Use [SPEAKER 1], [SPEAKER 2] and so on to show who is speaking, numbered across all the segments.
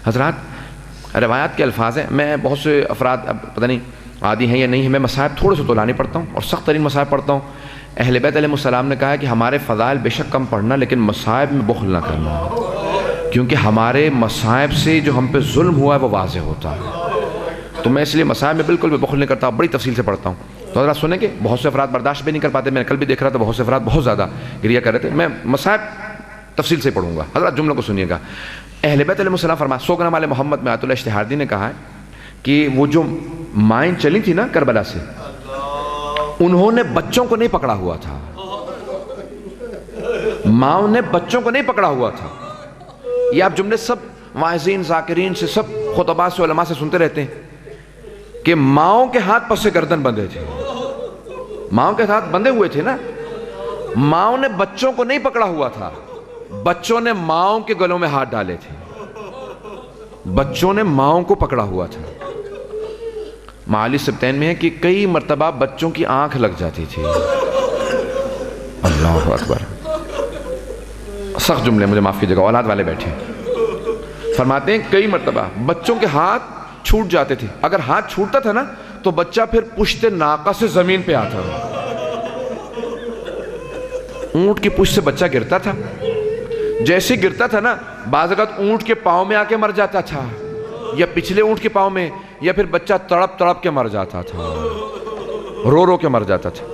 [SPEAKER 1] حضرات روایات کے الفاظ ہیں، میں بہت سے افراد اب پتہ نہیں عادی ہیں یا نہیں ہیں، میں مصائب تھوڑے سے طولانی پڑھتا ہوں اور سخت ترین مصائب پڑھتا ہوں۔ اہل بیت علیہ السلام نے کہا ہے کہ ہمارے فضائل بے شک کم پڑھنا، لیکن مصائب میں بخل نہ کرنا، کیونکہ ہمارے مصائب سے جو ہم پہ ظلم ہوا ہے وہ واضح ہوتا ہے۔ تو میں اس لیے مصائب میں بالکل بھی بخل نہیں کرتا، بڑی تفصیل سے پڑھتا ہوں۔ تو حضرات سنیں کہ بہت سے افراد برداشت بھی نہیں کر پاتے، میں نے کل بھی دیکھ رہا تھا بہت سے افراد بہت زیادہ گریہ کر رہے تھے۔ میں مصائب تفصیل سے پڑھوں گا، حضرات جملوں کو سنیے گا۔ اہل بیت علیہ السلام فرمایا، سوگنام علیہ محمد میں آیت اللہ اشتہاردی نے کہا ہے کہ وہ جو مائیں چلی تھی نا کربلا سے، انہوں نے بچوں کو نہیں پکڑا ہوا تھا، ماؤں نے بچوں کو نہیں پکڑا ہوا تھا۔ یہ آپ جملے سب واعظین ذاکرین سے، سب خطباء سے، علماء سے سنتے رہتے ہیں کہ ماؤں کے ہاتھ پس گردن بندھے تھے، ماؤں کے ہاتھ بندھے ہوئے تھے نا، ماؤں نے بچوں کو نہیں پکڑا ہوا تھا، بچوں نے ماؤں کے گلوں میں ہاتھ ڈالے تھے، بچوں نے ماؤں کو پکڑا ہوا تھا۔ معالی سبتین میں ہے کہ کئی مرتبہ بچوں کی آنکھ لگ جاتی تھی۔ اللہ اکبر، سخت جملے، مجھے معاف کیجیے گا، اولاد والے بیٹھے فرماتے ہیں کئی مرتبہ بچوں کے ہاتھ چھوٹ جاتے تھے، اگر ہاتھ چھوٹتا تھا نا تو بچہ پھر پشت ناقہ سے زمین پہ آتا تھا، اونٹ کی پشت سے بچہ گرتا تھا، جیسے گرتا تھا نا بعض اوقات اونٹ کے پاؤں میں آ کے مر جاتا تھا، یا پچھلے اونٹ کے پاؤں میں، یا پھر بچہ تڑپ تڑپ کے مر جاتا تھا، رو رو کے مر جاتا تھا۔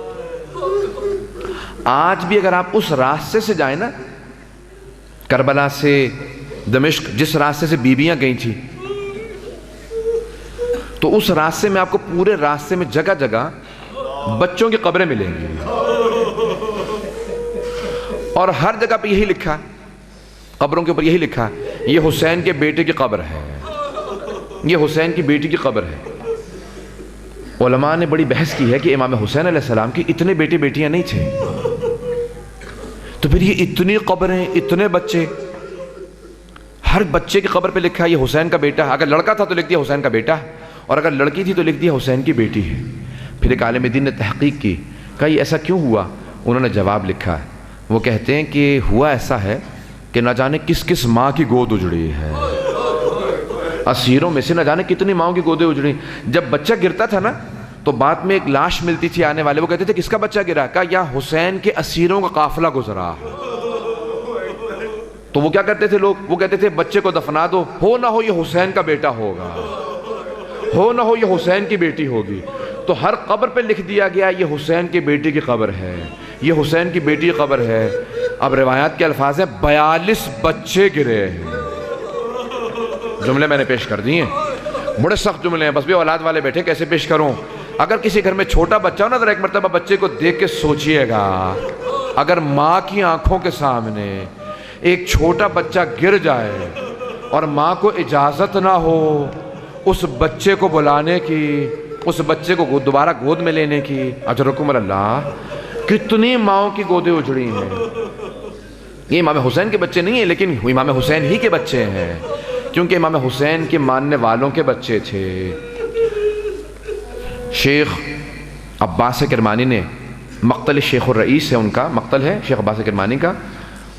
[SPEAKER 1] آج بھی اگر آپ اس راستے سے جائیں نا، کربلا سے دمشق، جس راستے سے بیویاں گئی تھی، تو اس راستے میں آپ کو پورے راستے میں جگہ جگہ بچوں کی قبریں ملیں گی، اور ہر جگہ پہ یہی لکھا، قبروں کے اوپر یہی لکھا، یہ حسین کے بیٹے کی قبر ہے، یہ حسین کی بیٹی کی قبر ہے۔ علماء نے بڑی بحث کی ہے کہ امام حسین علیہ السلام کی اتنے بیٹے بیٹیاں نہیں تھے، تو پھر یہ اتنی قبریں، اتنے بچے، ہر بچے کی قبر پہ لکھا یہ حسین کا بیٹا، اگر لڑکا تھا تو لکھ دیا حسین کا بیٹا، اور اگر لڑکی تھی تو لکھ دیا حسین کی بیٹی ہے۔ پھر ایک عالم دین نے تحقیق کی، کہا یہ ایسا کیوں ہوا؟ انہوں نے جواب لکھا ہے، وہ کہتے ہیں کہ ہوا ایسا ہے کہ نہ جانے کس کس ماں کی گود اجڑی ہے، اسیروں میں سے نہ جانے کتنی ماں کی گودیں اجڑی۔ جب بچہ گرتا تھا نا تو بعد میں ایک لاش ملتی تھی آنے والے، وہ کہتے تھے کس کا بچہ گرا؟ کہا یا حسین کے اسیروں کا قافلہ گزرا۔ تو وہ کیا کرتے تھے لوگ؟ وہ کہتے تھے بچے کو دفنا دو، ہو نہ ہو یہ حسین کا بیٹا ہوگا، ہو نہ ہو یہ حسین کی بیٹی ہوگی۔ تو ہر قبر پہ لکھ دیا گیا یہ حسین کی بیٹی کی قبر ہے، یہ حسین کی بیٹی کی قبر ہے۔ اب روایات کے الفاظ ہیں 42 بچے گرے ہیں، جملے میں نے پیش کر دیے ہیں، بڑے سخت جملے ہیں، بس بھی اولاد والے بیٹھے کیسے پیش کروں۔ اگر کسی گھر میں چھوٹا بچہ ہو نا، ذرا ایک مرتبہ بچے کو دیکھ کے سوچئے گا، اگر ماں کی آنکھوں کے سامنے ایک چھوٹا بچہ گر جائے اور ماں کو اجازت نہ ہو اس بچے کو بلانے کی، اس بچے کو دوبارہ گود میں لینے کی، اجرکم اللہ، کتنی ماؤں کی گودیں اجڑی ہیں۔ یہ امام حسین کے بچے نہیں ہیں، لیکن امام حسین ہی کے بچے ہیں، کیونکہ امام حسین کے ماننے والوں کے بچے تھے۔ شیخ عباس کرمانی نے، مقتل شیخ الرئیس ہے ان کا، مقتل ہے شیخ عباس کرمانی کا،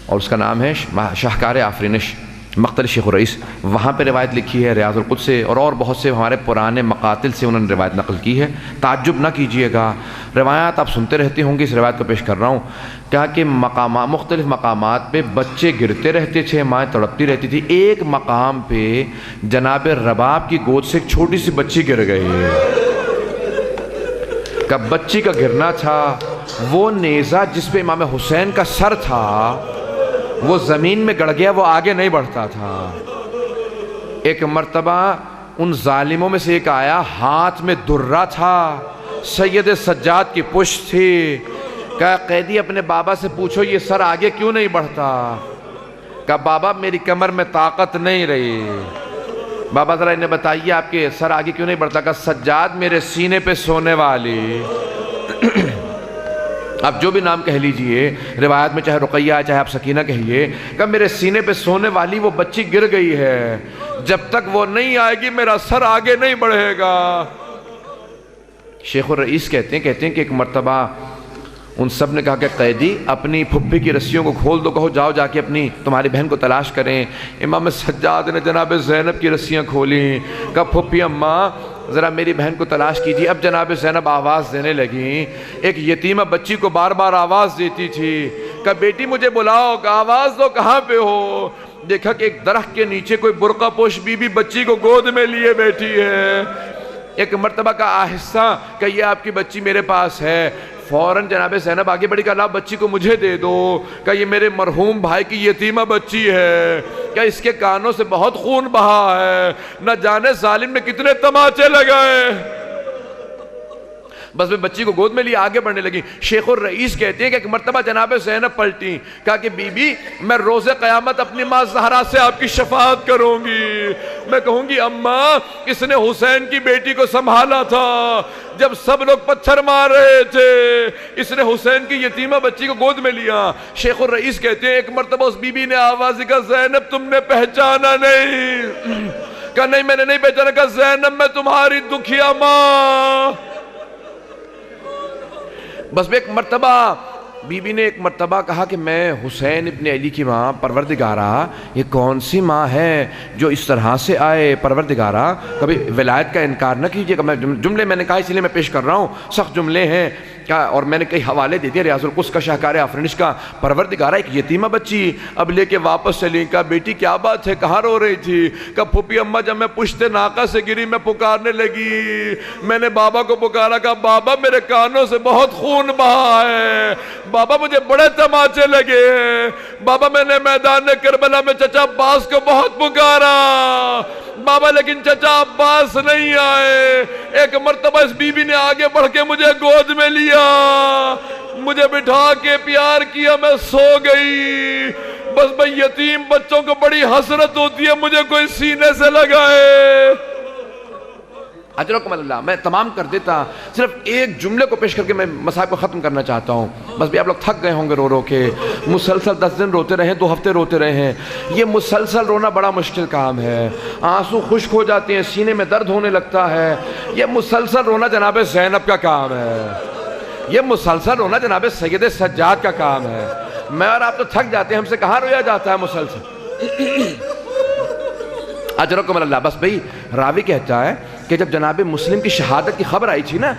[SPEAKER 1] اور اس کا نام ہے شاہکار آفرینش، مقتل شیخ الرئیس، وہاں پہ روایت لکھی ہے ریاض القدس سے، اور بہت سے ہمارے پرانے مقاتل سے انہوں نے روایت نقل کی ہے۔ تعجب نہ کیجئے گا، روایات آپ سنتے رہتے ہوں گے، اس روایت کو پیش کر رہا ہوں۔ کہا کہ مختلف مقامات پہ بچے گرتے رہتے تھے، مائیں تڑپتی رہتی تھی۔ ایک مقام پہ جناب رباب کی گود سے ایک چھوٹی سی بچی گر گئی، کہ بچی کا گرنا تھا، وہ نیزہ جس پہ امام حسین کا سر تھا وہ زمین میں گڑ گیا، وہ آگے نہیں بڑھتا تھا۔ ایک مرتبہ ان ظالموں میں سے ایک آیا، ہاتھ میں درہ تھا، سید سجاد کی پشت تھی، کہا قیدی اپنے بابا سے پوچھو یہ سر آگے کیوں نہیں بڑھتا؟ کہا بابا میری کمر میں طاقت نہیں رہی۔ بابا ذرا انہیں بتائیے آپ کے سر آگے کیوں نہیں بڑھتا؟ کہا سجاد میرے سینے پہ سونے والی، آپ جو بھی نام کہہ لیجئے، روایت میں چاہے رقیہ چاہے آپ سکینہ کہیے، کہ میرے سینے پہ سونے والی وہ بچی گر گئی ہے، جب تک وہ نہیں آئے گی میرا سر آگے نہیں بڑھے گا۔ شیخ الرئیس کہتے ہیں کہ ایک مرتبہ ان سب نے کہا کہ قیدی اپنی پھپھی کی رسیوں کو کھول دو، کہو جاؤ جا کے اپنی تمہاری بہن کو تلاش کریں۔ امام سجاد نے جناب زینب کی رسیاں کھولیں، کہا پھپھی اماں ذرا میری بہن کو تلاش کیجیے۔ اب جناب زینب آواز دینے لگیں، ایک یتیمہ بچی کو بار بار آواز دیتی تھی، کہا بیٹی مجھے بلاؤ، کہا آواز دو کہاں پہ ہو؟ دیکھا کہ ایک درخت کے نیچے کوئی برقع پوش بی بی بچی کو گود میں لیے بیٹھی ہے۔ ایک مرتبہ کا آہستہ کہ یہ آپ کی بچی میرے پاس ہے، فوراً جناب زینب آگے بڑھی کہ اللہ بچی کو مجھے دے دو، کہ یہ میرے مرحوم بھائی کی یتیمہ بچی ہے، کہ اس کے کانوں سے بہت خون بہا ہے، نہ جانے ظالم نے کتنے تماچے لگائے۔ بس میں بچی کو گود میں لیے آگے بڑھنے لگی۔ شیخ الرئیس کہتے ہیں کہ ایک مرتبہ جناب زینب پلٹی، کہا کہ بی بی میں روز قیامت اپنی ماں زہرا سے آپ کی شفاعت کروں گی، میں کہوں گی اماں اس نے حسین کی بیٹی کو سنبھالا تھا جب سب لوگ پتھر مار رہے تھے، اس نے حسین کی یتیمہ بچی کو گود میں لیا۔ شیخ الرئیس کہتے ہیں ایک مرتبہ اس بی بی نے آواز دی، کہا زینب تم نے پہچانا نہیں؟ کہا نہیں میں نے نہیں پہچانا۔ کہا زینب میں تمہاری دکھیا ماں۔ بس ایک مرتبہ بی بی نے ایک مرتبہ کہا کہ میں حسین ابن علی کی ماں، پروردگارہ یہ کون سی ماں ہے جو اس طرح سے آئے؟ پروردگارہ کبھی ولایت کا انکار نہ کیجیے گا۔ میں جملے میں نے کہا اس لیے میں پیش کر رہا ہوں، سخت جملے ہیں اور میں نے کئی حوالے دے دیے ریاض القدس کا، شاہکار آفرینش کا۔ پروردگارہ ایک یتیمہ بچی اب لے کے واپس چلی، کہا بیٹی کیا بات ہے، کہاں رو رہی تھی؟ کہا پھوپھی اماں جب میں پشت ناقہ سے گری میں پکارنے لگی، میں نے بابا کو پکارا، کہا بابا میرے کانوں سے بہت خون بہا ہے، بابا مجھے بڑے تماچے لگے ہیں، بابا میں نے میدان کربلا میں چچا عباس کو بہت پکارا بابا لیکن چچا عباس نہیں آئے۔ ایک مرتبہ اس بی بی نے آگے بڑھ کے مجھے گود میں لیا، مجھے بٹھا کے پیار کیا، میں سو گئی۔ بس میں یتیم بچوں کو بڑی حسرت ہوتی ہے مجھے کوئی سینے سے لگائے۔ اجرکم اللہ، میں تمام کر دیتا، صرف ایک جملے کو پیش کر کے میں مصاحب کو ختم کرنا چاہتا ہوں۔ بس بھی آپ لوگ تھک گئے ہوں گے رو رو کے، مسلسل 10 دن روتے رہے، 2 ہفتے روتے رہے ہیں، یہ مسلسل رونا بڑا مشکل کام ہے، آنسو خشک ہو جاتے ہیں، سینے میں درد ہونے لگتا ہے، یہ مسلسل رونا جناب زینب کا کام ہے، یہ مسلسل رونا جناب سید سجاد کا کام ہے۔ میں اور آپ تو تھک جاتے ہیں، ہم سے کہاں رویا جاتا ہے مسلسل۔ اجرکم اللہ۔ بس بھئی راوی کہتا ہے کہ جب جناب مسلم کی شہادت کی خبر آئی تھی نا،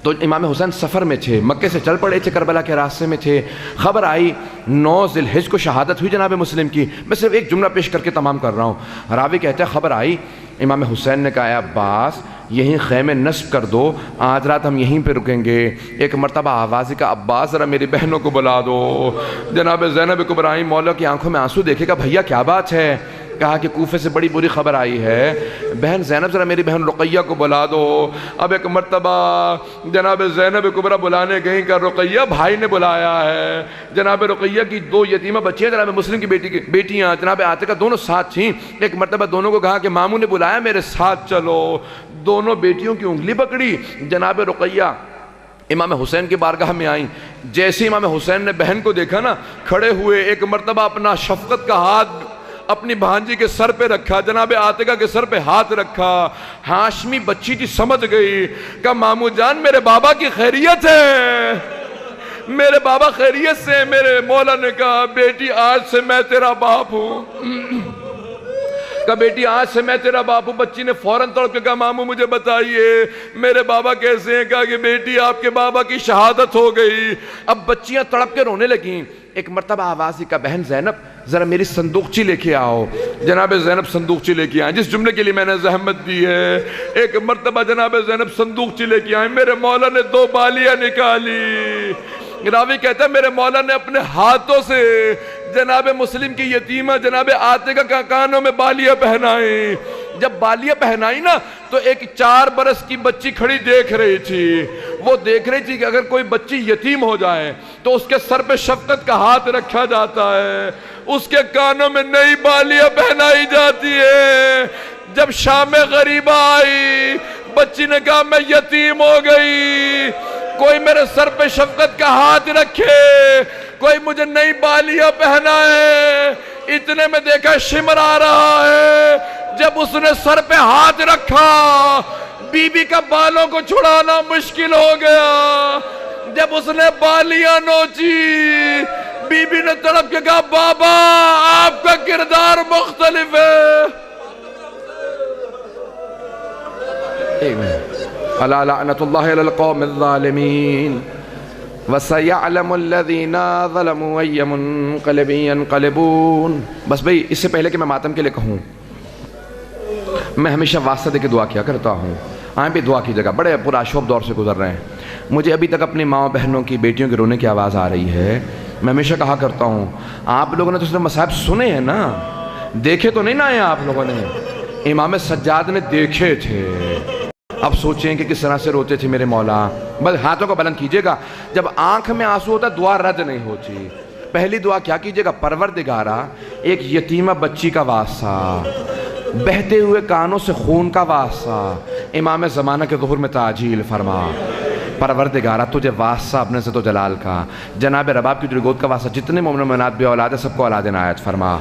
[SPEAKER 1] تو امام حسین سفر میں تھے، مکے سے چل پڑے تھے، کربلا کے راستے میں تھے، خبر آئی 9 ذی الحجہ کو شہادت ہوئی جناب مسلم کی۔ میں صرف ایک جملہ پیش کر کے تمام کر رہا ہوں۔ راوی کہتا ہے خبر آئی، امام حسین نے کہا اے عباس یہیں خیمے نصب کر دو، آج رات ہم یہیں پہ رکیں گے۔ ایک مرتبہ آوازی کا عباس ذرا میری بہنوں کو بلا دو۔ جناب زینب کبریٰ مولا کی آنکھوں میں آنسو دیکھے گا، بھیا کیا بات ہے؟ کہا کہ کوفے سے بڑی بری خبر آئی ہے، بہن زینب ذرا میری بہن رقیہ کو بلا دو۔ اب ایک مرتبہ جناب زینب کبریٰ بلانے گئیں کہ رقیہ بھائی نے بلایا ہے۔ جناب رقیہ کی 2 یتیمہ بچیاں جناب مسلم کی بیٹیاں جناب عاتقہ دونوں ساتھ تھیں۔ ایک مرتبہ دونوں کو کہا کہ ماموں نے بلایا میرے ساتھ چلو۔ دونوں بیٹیوں کی انگلی پکڑی، جناب رقیہ امام حسین کی بارگاہ میں آئیں۔ جیسے امام حسین نے بہن کو دیکھا نا، کھڑے ہوئے ایک مرتبہ اپنا شفقت کا ہاتھ اپنی بھانجی کے سر پہ رکھا، جناب عاتقہ کے سر پہ ہاتھ رکھا۔ ہاشمی بچی تھی، سمجھ گئی، کہا مامو جان میرے بابا کی خیریت ہے، میرے بابا خیریت سے۔ میرے مولا نے کہا بیٹی آج سے میں تیرا باپ ہوں، کہا بیٹی آج سے میں تیرا باپ ہوں۔ بچی نے فوراً تڑپ کے کہا مامو مجھے بتائیے میرے بابا کیسے ہیں؟ کہا کہ بیٹی آپ کے بابا کی شہادت ہو گئی۔ اب بچیاں تڑپ کے رونے لگیں۔ ایک مرتبہ آوازی کا بہن زینب ذرا میری صندوقچی لے کے آؤ۔ جناب زینب صندوقچی لے کے آئیں، جس جملے کے لیے میں نے زحمت دی ہے۔ ایک مرتبہ جناب زینب صندوقچی لے کے آئیں، میرے مولا نے 2 بالیاں نکالی۔ راوی کہتا ہے میرے مولا نے اپنے ہاتھوں سے جناب مسلم کی یتیمہ جناب عاتقہ کا کانوں میں بالیاں پہنائیں۔ جب بالیاں پہنائی نا تو ایک 4 برس کی بچی کھڑی دیکھ رہی تھی، وہ دیکھ رہی تھی کہ اگر کوئی بچی یتیم ہو جائے تو اس کے سر پہ شفقت کا ہاتھ رکھا جاتا ہے، اس کے کانوں میں نئی بالیاں پہنائی جاتی ہے۔ جب شام غریبہ آئی، بچی نے کہا میں یتیم ہو گئی، کوئی میرے سر پہ شفقت کا ہاتھ رکھے، کوئی مجھے نئی بالیاں پہنائے۔ اتنے میں دیکھا شمر آ رہا ہے، جب اس نے سر پہ ہاتھ رکھا بی بی کا بالوں کو چھڑانا مشکل ہو گیا۔ جب اس نے بالیاں نوچی بی بی نے تڑپ کے کہا بابا آپ کا کردار مختلف ہے. الا لعنت اللہ علی القوم الظالمین وَسَيَعْلَمُ الَّذِينَ ظَلَمُوا أَيَّ مُنْقَلِبٍ يَنْقَلِبُونَ. بس بھئی اس سے پہلے کہ میں ماتم کے لئے کہوں، میں ہمیشہ واسطہ دے کے دعا کیا کرتا ہوں. آئیں بھی دعا کی جگہ بڑے پرآشوب دور سے گزر رہے ہیں. مجھے ابھی تک اپنی ماں بہنوں کی بیٹیوں کے رونے کی آواز آ رہی ہے. میں ہمیشہ کہا کرتا ہوں آپ لوگوں نے تو اس نے مصائب سنے ہیں نا، دیکھے تو نہیں نا ہیں آپ لوگوں نے. امام سجاد نے دیکھے تھے. اب سوچیں کہ کس طرح سے روتے تھے میرے مولا. بس ہاتھوں کو بلند کیجئے گا. جب آنکھ میں آنسو ہوتا دعا رد نہیں ہوتی. پہلی دعا کیا کیجئے گا؟ پروردگارہ ایک یتیمہ بچی کا واسطہ، بہتے ہوئے کانوں سے خون کا واسطہ امام زمانہ کے ظہور میں تعجیل فرما. پروردگارہ تجھے واسطہ اپنے عزت و جلال کا، جناب رباب کی گود کا واسطہ، جتنے مومن و مومنات بے اولاد ہیں سب کو اولاد عنایت فرما.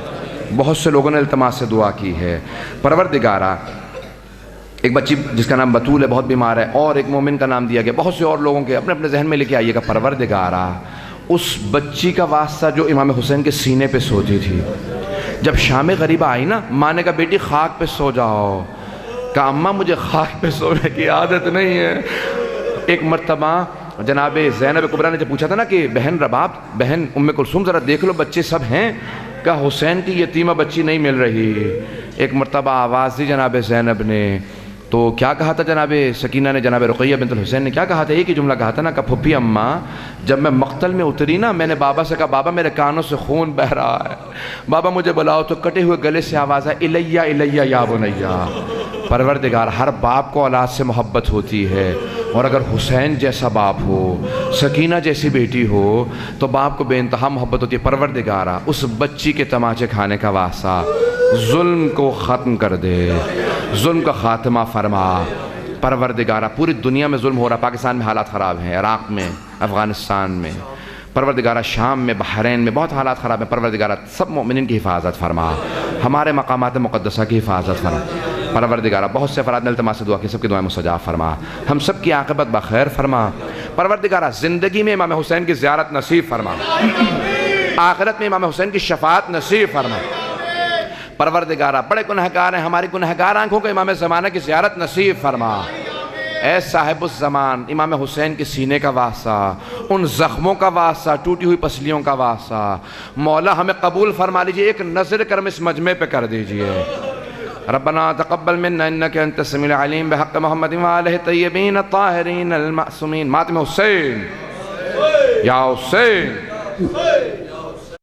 [SPEAKER 1] بہت سے لوگوں نے التماس سے دعا کی ہے. پروردگارہ ایک بچی جس کا نام بطول ہے بہت بیمار ہے، اور ایک مومن کا نام دیا گیا، بہت سے اور لوگوں کے اپنے اپنے ذہن میں لے کے آئیے گا. پروردگارہ اس بچی کا واسطہ جو امام حسین کے سینے پہ سوتی تھی، جب شام غریبہ آئی نا، ماں نے کہا بیٹی خاک پہ سو جاؤ. کہا اماں مجھے خاک پہ سونے کی عادت نہیں ہے. ایک مرتبہ جناب زینب کبریٰ نے جب پوچھا تھا نا کہ بہن رباب، بہن ام کلثوم ذرا دیکھ لو بچے سب ہیں، کہا حسین کی یتیمہ بچی نہیں مل رہی. ایک مرتبہ آواز دی جناب زینب نے، تو کیا کہا تھا جناب سکینہ نے، جناب رقیہ بنت الحسین نے کیا کہا تھا؟ ایک ہی جملہ کہا تھا نا کہ پھپھی اماں جب میں مقتل میں اتری نا، میں نے بابا سے کہا بابا میرے کانوں سے خون بہہ رہا ہے، بابا مجھے بلاؤ. تو کٹے ہوئے گلے سے آواز ہے الیہ الیہ یا بنیہ. پروردگار ہر باپ کو اولاد سے محبت ہوتی ہے، اور اگر حسین جیسا باپ ہو، سکینہ جیسی بیٹی ہو تو باپ کو بے انتہا محبت ہوتی ہے. پروردگارہ اس بچی کے تماچے کھانے کا واسطہ ظلم کو ختم کر دے، ظلم کا خاتمہ فرما. پروردگارہ پوری دنیا میں ظلم ہو رہا، پاکستان میں حالات خراب ہیں، عراق میں، افغانستان میں، پروردگارہ شام میں، بحرین میں بہت حالات خراب ہیں. پروردگارہ سب مومنین کی حفاظت فرما، ہمارے مقامات مقدسہ کی حفاظت فرما. پروردگارہ بہت سے افراد نے التماس سے دعا کی، سب کی دعائیں مستجاب فرما، ہم سب کی عاقبت بخیر فرما. پروردگارہ زندگی میں امام حسین کی زیارت نصیب فرما، آخرت میں امام حسین کی شفاعت نصیب فرما. پروردگارہ بڑے گنہگار ہیں، ہماری گنہگار آنکھوں کو امام زمانہ کی زیارت نصیب فرما. اے صاحب الزمان امام حسین کے سینے کا واسطہ، ان زخموں کا واسطہ، ٹوٹی ہوئی پسلیوں کا واسطہ مولا ہمیں قبول فرما لیجئے. ایک نظر کرم اس مجمع پہ کر دیجئے. ربنا تقبل منا انك انت السميع العليم بحق محمد وآلہ الطیبین الطاہرین المعصومین. ماتم حسین یا حسین.